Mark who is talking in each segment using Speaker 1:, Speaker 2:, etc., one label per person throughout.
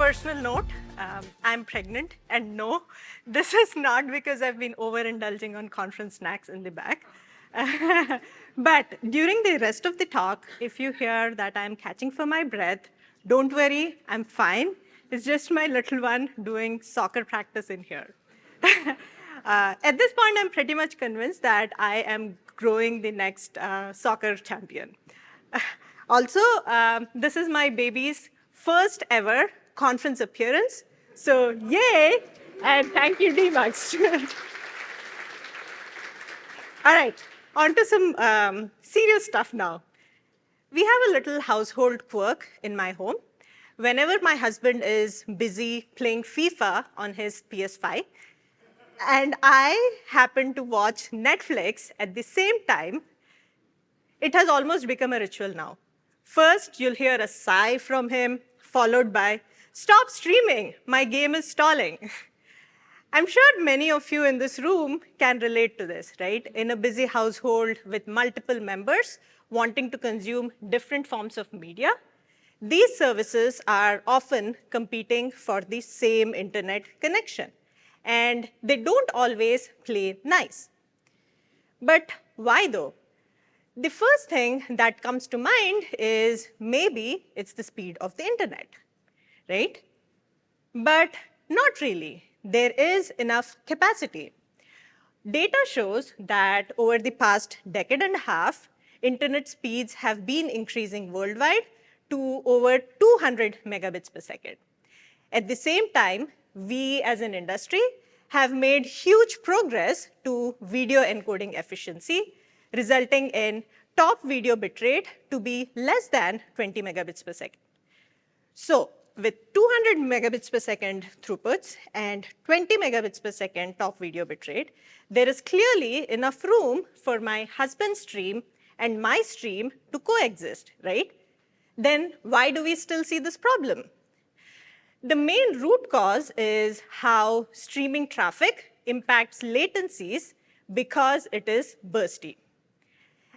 Speaker 1: personal note, I'm pregnant, and no, this is not because I've been overindulging on conference snacks in the back. But during the rest of the talk, if you hear that I'm catching for my breath, don't worry, I'm fine. It's just my little one doing soccer practice in here. At this point, I'm pretty much convinced that I am growing the next soccer champion. Also, this is my baby's first ever conference appearance. So yay, and thank you, Demuxed. All right, on to some serious stuff now. We have a little household quirk in my home. Whenever my husband is busy playing FIFA on his PS5, and I happen to watch Netflix at the same time, it has almost become a ritual now. First, you'll hear a sigh from him, followed by, "Stop streaming, my game is stalling." I'm sure many of you in this room can relate to this, right? In a busy household with multiple members wanting to consume different forms of media, these services are often competing for the same internet connection, and they don't always play nice. But why though? The first thing that comes to mind is maybe it's the speed of the internet, right? But not really. There is enough capacity. Data shows that over the past decade and a half, internet speeds have been increasing worldwide to over 200 megabits per second. At the same time, we as an industry have made huge progress to video encoding efficiency, resulting in top video bitrate to be less than 20 megabits per second. So with 200 megabits per second throughputs and 20 megabits per second top video bitrate, there is clearly enough room for my husband's stream and my stream to coexist, right? Then why do we still see this problem? The main root cause is how streaming traffic impacts latencies because it is bursty.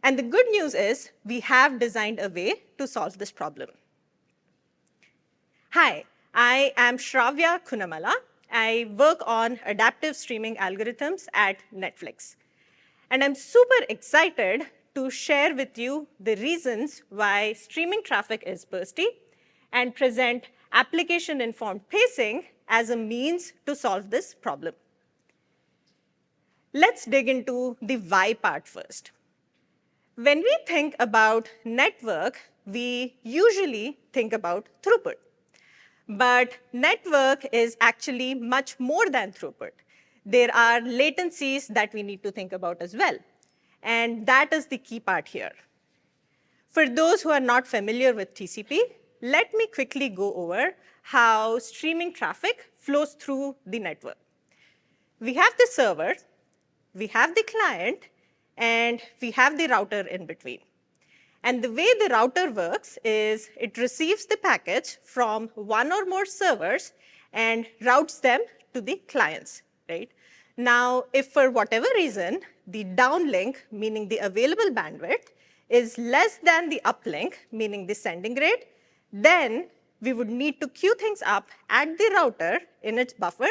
Speaker 1: And the good news is we have designed a way to solve this problem. Hi, I am Shravya Kunamalla. I work on adaptive streaming algorithms at Netflix. And I'm super excited to share with you the reasons why streaming traffic is bursty and present application-informed pacing as a means to solve this problem. Let's dig into the why part first. When we think about network, we usually think about throughput. But network is actually much more than throughput. There are latencies that we need to think about as well. And that is the key part here. For those who are not familiar with TCP, let me quickly go over how streaming traffic flows through the network. We have the server, we have the client, and we have the router in between. And the way the router works is it receives the packets from one or more servers and routes them to the clients, right? Now, if for whatever reason, the downlink, meaning the available bandwidth, is less than the uplink, meaning the sending rate, then we would need to queue things up at the router in its buffer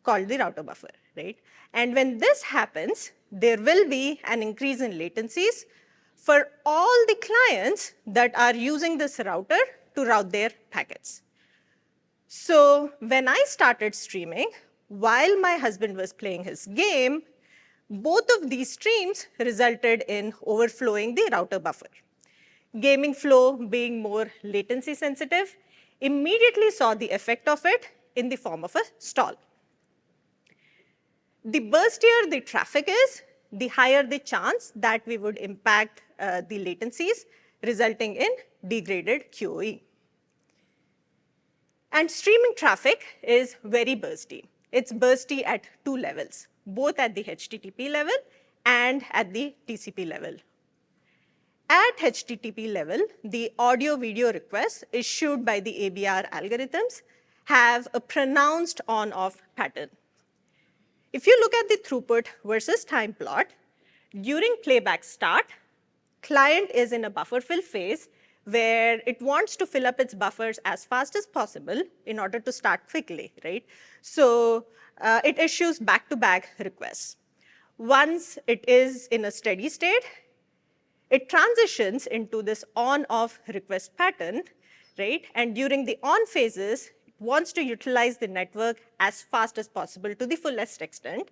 Speaker 1: called the router buffer, right? And when this happens, there will be an increase in latencies for all the clients that are using this router to route their packets. So when I started streaming, while my husband was playing his game, both of these streams resulted in overflowing the router buffer. Gaming flow, being more latency sensitive, immediately saw the effect of it in the form of a stall. The burstier the traffic is, the higher the chance that we would impact the latencies, resulting in degraded QoE. And streaming traffic is very bursty. It's bursty at two levels, both at the HTTP level and at the TCP level. At HTTP level, the audio-video requests issued by the ABR algorithms have a pronounced on-off pattern. If you look at the throughput versus time plot, during playback start, client is in a buffer fill phase where it wants to fill up its buffers as fast as possible in order to start quickly, right? So it issues back-to-back requests. Once it is in a steady state, it transitions into this on-off request pattern, right? And during the on phases, it wants to utilize the network as fast as possible to the fullest extent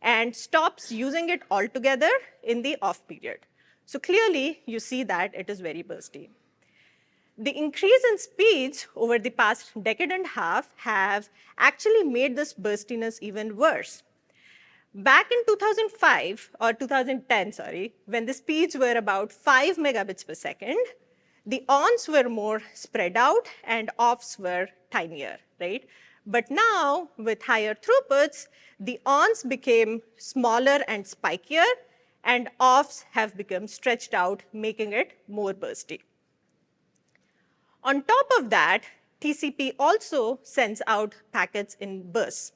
Speaker 1: and stops using it altogether in the off period. So clearly, you see that it is very bursty. The increase in speeds over the past decade and a half have actually made this burstiness even worse. Back in 2005, or 2010, sorry, when the speeds were about 5 megabits per second, the ons were more spread out and offs were tinier, right? But now, with higher throughputs, the ons became smaller and spikier, and offs have become stretched out, making it more bursty. On top of that, TCP also sends out packets in bursts.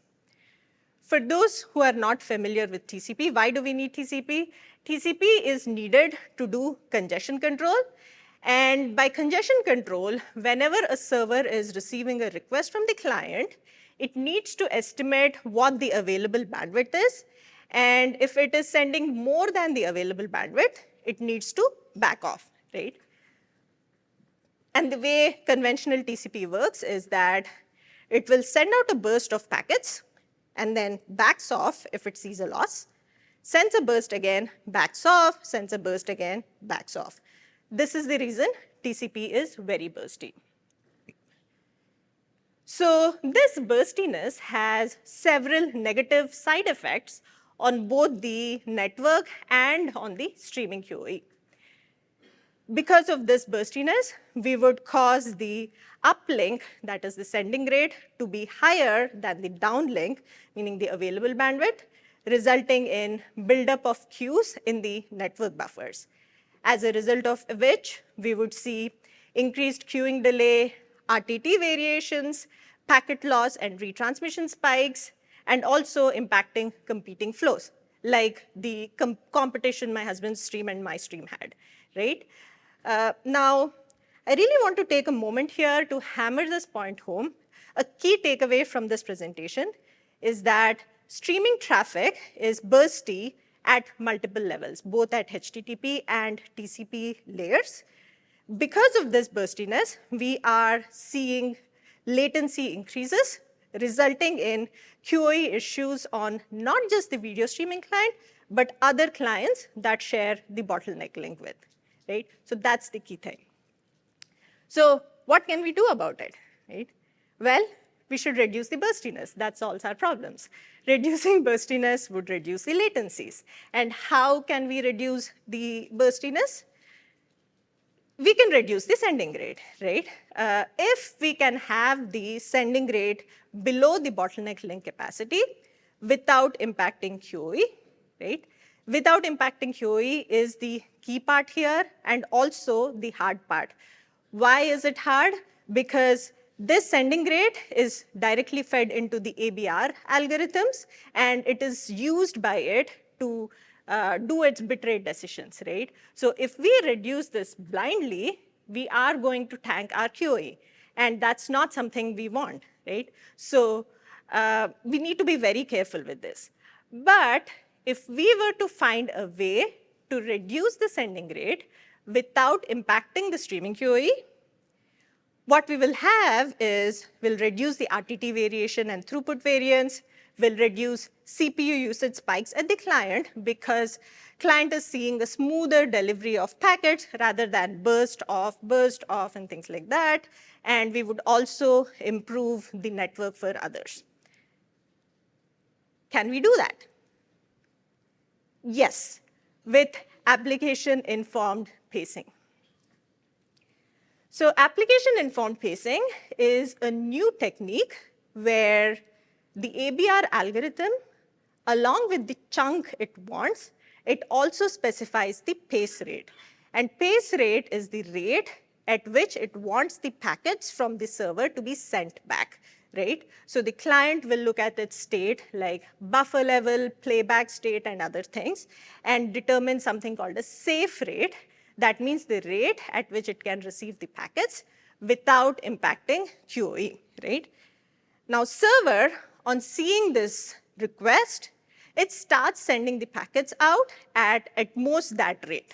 Speaker 1: For those who are not familiar with TCP, why do we need TCP? TCP is needed to do congestion control. And by congestion control, whenever a server is receiving a request from the client, it needs to estimate what the available bandwidth is. And if it is sending more than the available bandwidth, it needs to back off, right? And the way conventional TCP works is that it will send out a burst of packets and then backs off if it sees a loss, sends a burst again, backs off, sends a burst again, backs off. This is the reason TCP is very bursty. So this burstiness has several negative side effects on both the network and on the streaming QoE. Because of this burstiness, we would cause the uplink, that is the sending rate, to be higher than the downlink, meaning the available bandwidth, resulting in buildup of queues in the network buffers. As a result of which, we would see increased queuing delay, RTT variations, packet loss and retransmission spikes, and also impacting competing flows, like the competition my husband's stream and my stream had, right? Now, I really want to take a moment here to hammer this point home. A key takeaway from this presentation is that streaming traffic is bursty at multiple levels, both at HTTP and TCP layers. Because of this burstiness, we are seeing latency increases, resulting in QoE issues on not just the video streaming client, but other clients that share the bottleneck link with, right? So that's the key thing. So what can we do about it, right? Well, we should reduce the burstiness. That solves our problems. Reducing burstiness would reduce the latencies. And how can we reduce the burstiness? We can reduce the sending rate, right? If we can have the sending rate below the bottleneck link capacity without impacting QoE, right? Without impacting QoE is the key part here and also the hard part. Why is it hard? Because this sending rate is directly fed into the ABR algorithms, and it is used by it to do its bitrate decisions, right? So if we reduce this blindly, we are going to tank our QoE, and that's not something we want, right? So we need to be very careful with this. But if we were to find a way to reduce the sending rate without impacting the streaming QoE, what we will have is we'll reduce the RTT variation and throughput variance, will reduce CPU usage spikes at the client because client is seeing a smoother delivery of packets rather than burst off, and things like that. And we would also improve the network for others. Can we do that? Yes, with application-informed pacing. So application-informed pacing is a new technique where the ABR algorithm, along with the chunk it wants, it also specifies the pace rate. And pace rate is the rate at which it wants the packets from the server to be sent back, right? So the client will look at its state like buffer level, playback state, and other things, and determine something called a safe rate That means the rate at which it can receive the packets without impacting QoE, right? Now, server, on seeing this request, it starts sending the packets out at most that rate.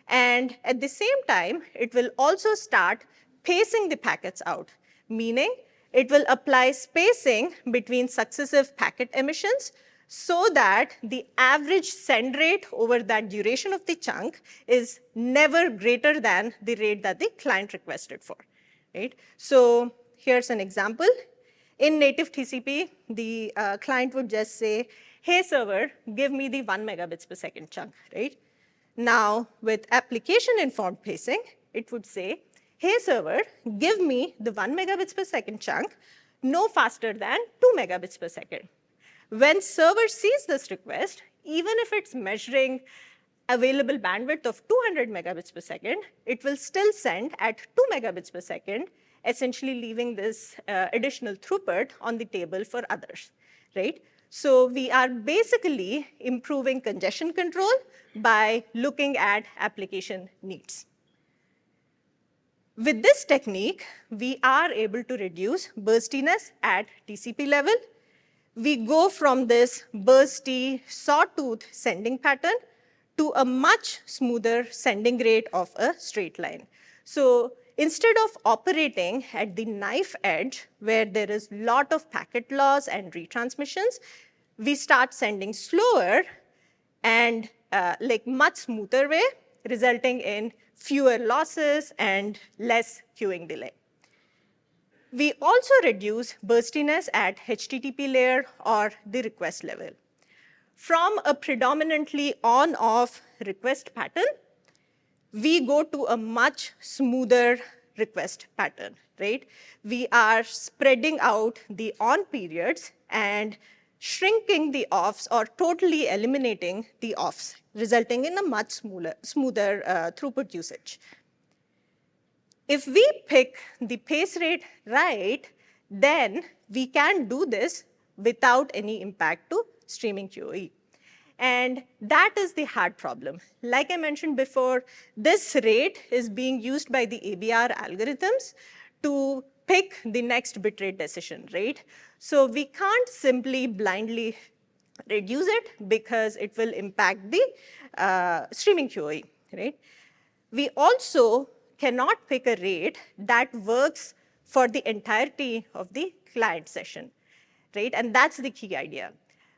Speaker 1: And at the same time, it will also start pacing the packets out, meaning it will apply spacing between successive packet emissions so that the average send rate over that duration of the chunk is never greater than the rate that the client requested for, right? So here's an example. In native TCP, the client would just say, hey, server, give me the 1 megabits per second chunk, right? Now, with application-informed pacing, it would say, hey, server, give me the 1 megabits per second chunk no faster than 2 megabits per second. When server sees this request, even if it's measuring available bandwidth of 200 megabits per second, it will still send at 2 megabits per second, essentially leaving this additional throughput on the table for others, right? So we are basically improving congestion control by looking at application needs. With this technique, we are able to reduce burstiness at TCP level. We go from this bursty, sawtooth sending pattern to a much smoother sending rate of a straight line. So instead of operating at the knife edge, where there is a lot of packet loss and retransmissions, we start sending slower and like much smoother way, resulting in fewer losses and less queuing delay. We also reduce burstiness at HTTP layer or the request level. From a predominantly on-off request pattern, we go to a much smoother request pattern, right? We are spreading out the on periods and shrinking the offs or totally eliminating the offs, resulting in a much smoother throughput usage. If we pick the pace rate right, then we can do this without any impact to streaming QoE. And that is the hard problem. Like I mentioned before, this rate is being used by the ABR algorithms to pick the next bitrate decision, right? So we can't simply blindly reduce it because it will impact the streaming QoE, right? We also cannot pick a rate that works for the entirety of the client session, right? And that's the key idea.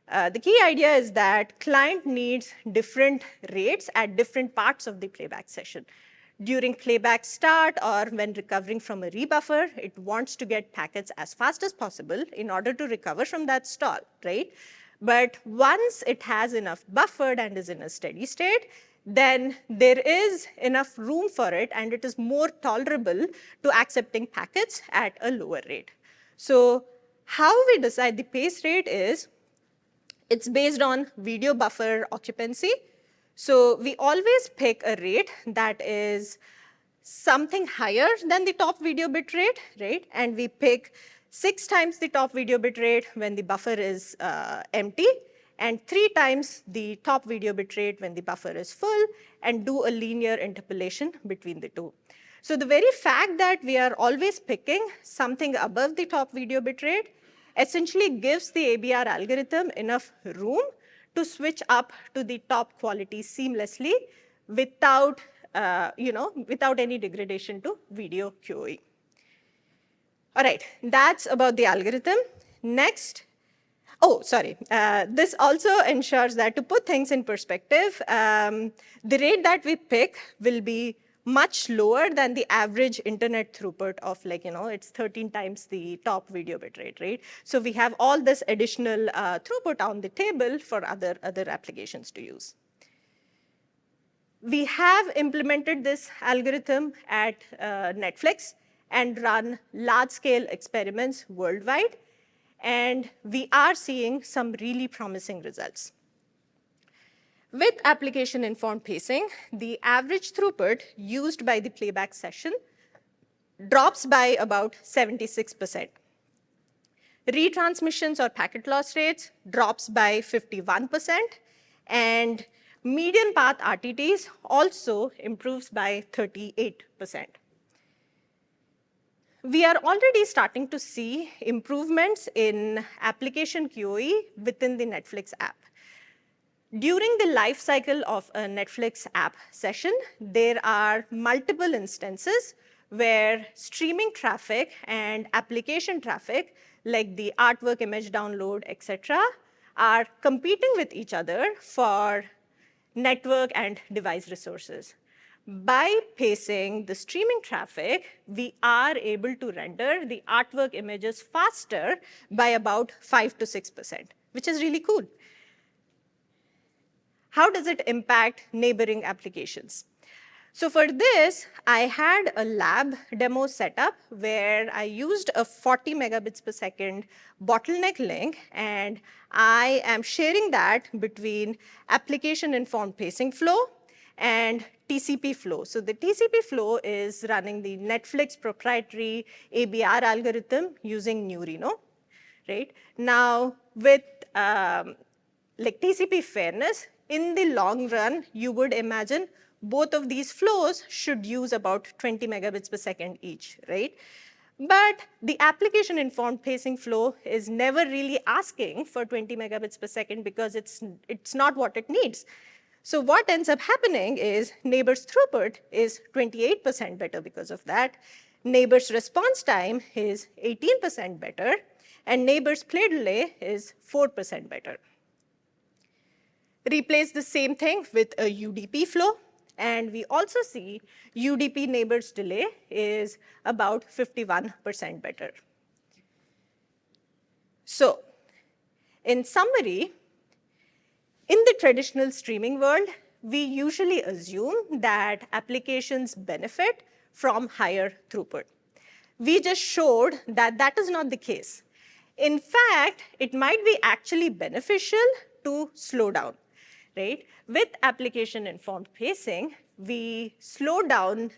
Speaker 1: The key idea is that client needs different rates at different parts of the playback session. During playback start or when recovering from a rebuffer, it wants to get packets as fast as possible in order to recover from that stall, right? But once it has enough buffered and is in a steady state, then there is enough room for it, and it is more tolerable to accepting packets at a lower rate. So how we decide the pace rate is, it's based on video buffer occupancy. So we always pick a rate that is something higher than the top video bit rate, right? And we pick 6 times the top video bit rate when the buffer is empty, and 3 times the top video bit rate when the buffer is full, and do a linear interpolation between the two. So the very fact that we are always picking something above the top video bit rate essentially gives the ABR algorithm enough room to switch up to the top quality seamlessly without, without any degradation to video QoE. All right, that's about the algorithm. Next, this also ensures that, to put things in perspective, the rate that we pick will be much lower than the average internet throughput of, it's 13 times the top video bit rate, right? So we have all this additional throughput on the table for other applications to use. We have implemented this algorithm at Netflix and run large-scale experiments worldwide, and we are seeing some really promising results. With application-informed pacing, the average throughput used by the playback session drops by about 76%. Retransmissions or packet loss rates drops by 51%, and Median path RTTs also improves by 38%. We are already starting to see improvements in application QoE within the Netflix app. During the life cycle of a Netflix app session, there are multiple instances where streaming traffic and application traffic, like the artwork, image download, et cetera, are competing with each other for network and device resources. By pacing the streaming traffic, we are able to render the artwork images faster by about 5 to 6%, which is really cool. How does it impact neighboring applications? So for this, I had a lab demo set up where I used a 40 megabits per second bottleneck link, and I am sharing that between application-informed pacing flow and TCP flow. So the TCP flow is running the Netflix proprietary ABR algorithm using Neurino, right? Now, with like TCP fairness, in the long run, you would imagine both of these flows should use about 20 megabits per second each, right? But the application-informed pacing flow is never really asking for 20 megabits per second because it's not what it needs. So what ends up happening is neighbor's throughput is 28% better because of that. Neighbor's response time is 18% better, and neighbor's play delay is 4% better. Replace the same thing with a UDP flow, and we also see UDP neighbor's delay is about 51% better. So, in summary, in the traditional streaming world, we usually assume that applications benefit from higher throughput. We just showed that that is not the case. In fact, it might be actually beneficial to slow down, right? With application-informed pacing, we slow down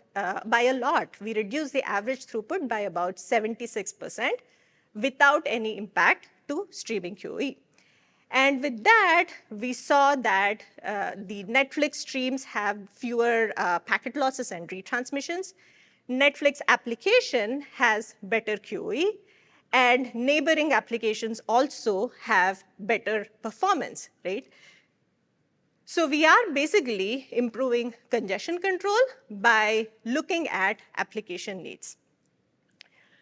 Speaker 1: by a lot. We reduce the average throughput by about 76% without any impact to streaming QoE. And with that, we saw that the Netflix streams have fewer packet losses and retransmissions. Netflix application has better QoE, and neighboring applications also have better performance, right? So we are basically improving congestion control by looking at application needs.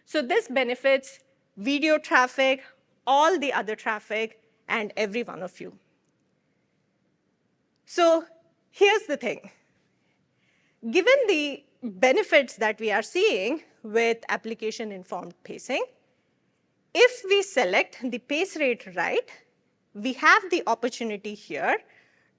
Speaker 1: So this benefits video traffic, all the other traffic, and every one of you. So here's the thing. Given the benefits that we are seeing with application-informed pacing, if we select the pace rate right, we have the opportunity here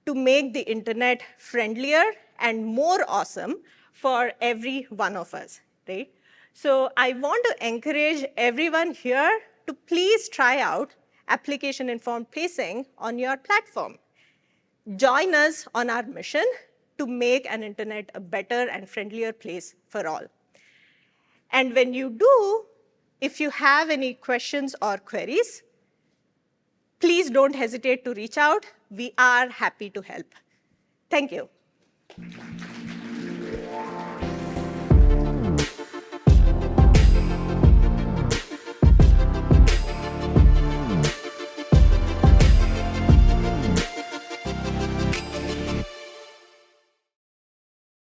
Speaker 1: to make the internet friendlier and more awesome for every one of us, right? So I want to encourage everyone here to please try out application-informed pacing on your platform. Join us on our mission to make an internet a better and friendlier place for all. And when you do, if you have any questions or queries, please don't hesitate to reach out. We are happy to help. Thank you.